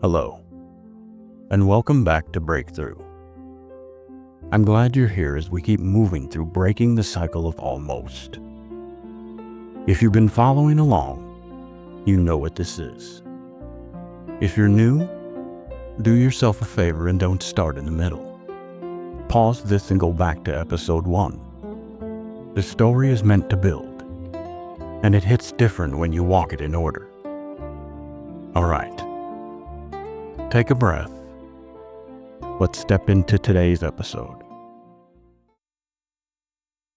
Hello, and welcome back to Breakthrough. I'm glad you're here as we keep moving through breaking the cycle of almost. If you've been following along, you know what this is. If you're new, do yourself a favor and don't start in the middle. Pause this and go back to episode 1. The story is meant to build, and it hits different when you walk it in order. All right. Take a breath. Let's step into today's episode.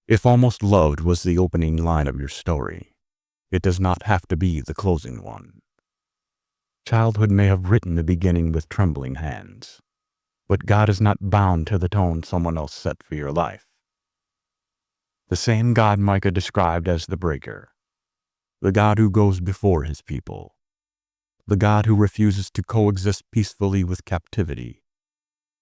If almost loved was the opening line of your story, it does not have to be the closing one. Childhood may have written the beginning with trembling hands, but God is not bound to the tone someone else set for your life. The same God Micah described as the breaker, the God who goes before his people, the God who refuses to coexist peacefully with captivity,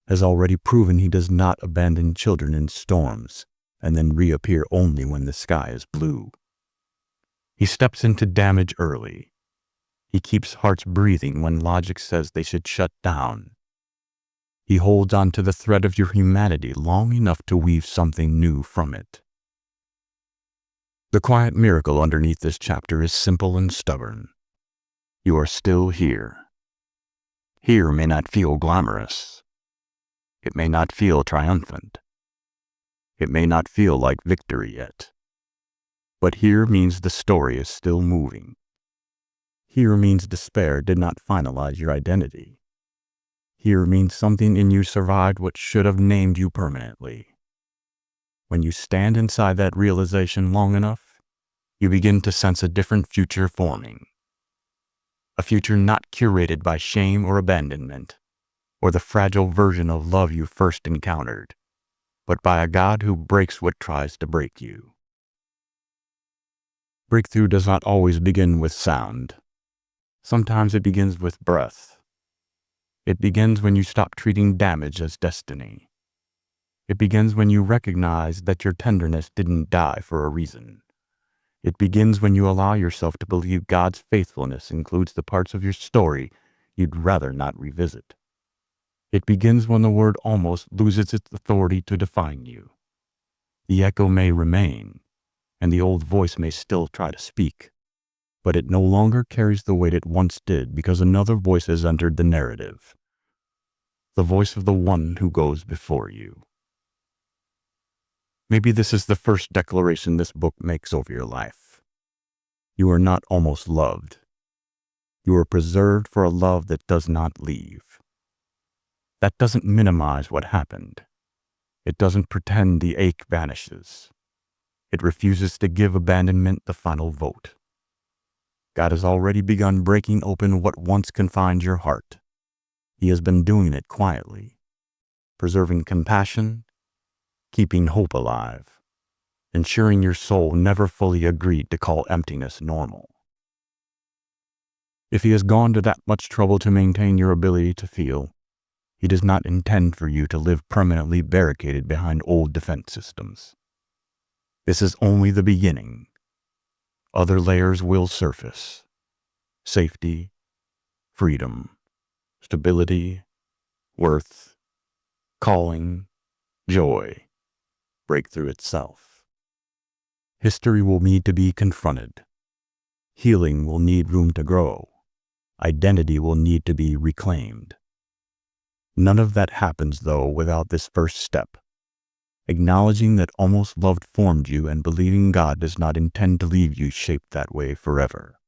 has already proven he does not abandon children in storms and then reappear only when the sky is blue. He steps into damage early. He keeps hearts breathing when logic says they should shut down. He holds on to the thread of your humanity long enough to weave something new from it. The quiet miracle underneath this chapter is simple and stubborn. You are still here. Here may not feel glamorous. It may not feel triumphant. It may not feel like victory yet. But here means the story is still moving. Here means despair did not finalize your identity. Here means something in you survived what should have named you permanently. When you stand inside that realization long enough, you begin to sense a different future forming. A future not curated by shame or abandonment, or the fragile version of love you first encountered, but by a God who breaks what tries to break you. Breakthrough does not always begin with sound. Sometimes it begins with breath. It begins when you stop treating damage as destiny. It begins when you recognize that your tenderness didn't die for a reason. It begins when you allow yourself to believe God's faithfulness includes the parts of your story you'd rather not revisit. It begins when the word almost loses its authority to define you. The echo may remain, and the old voice may still try to speak, but it no longer carries the weight it once did because another voice has entered the narrative. The voice of the one who goes before you. Maybe this is the first declaration this book makes over your life. You are not almost loved. You are preserved for a love that does not leave. That doesn't minimize what happened. It doesn't pretend the ache vanishes. It refuses to give abandonment the final vote. God has already begun breaking open what once confined your heart. He has been doing it quietly, preserving compassion, keeping hope alive, ensuring your soul never fully agreed to call emptiness normal. If he has gone to that much trouble to maintain your ability to feel, he does not intend for you to live permanently barricaded behind old defense systems. This is only the beginning. Other layers will surface. Safety, freedom, stability, worth, calling, joy. Breakthrough itself. History will need to be confronted. Healing will need room to grow. Identity will need to be reclaimed. None of that happens, though, without this first step. Acknowledging that almost loved formed you and believing God does not intend to leave you shaped that way forever.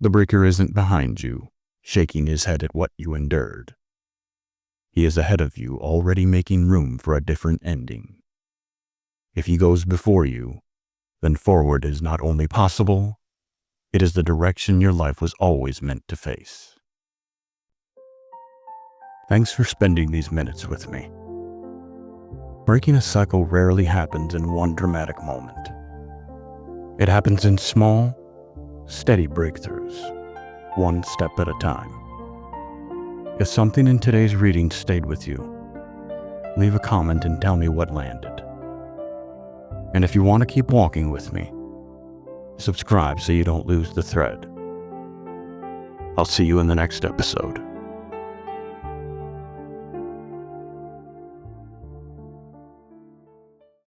The breaker isn't behind you, shaking his head at what you endured. He is ahead of you, already making room for a different ending. If he goes before you, then forward is not only possible, it is the direction your life was always meant to face. Thanks for spending these minutes with me. Breaking a cycle rarely happens in one dramatic moment. It happens in small, steady breakthroughs, one step at a time. If something in today's reading stayed with you, leave a comment and tell me what landed. And if you want to keep walking with me, subscribe so you don't lose the thread. I'll see you in the next episode.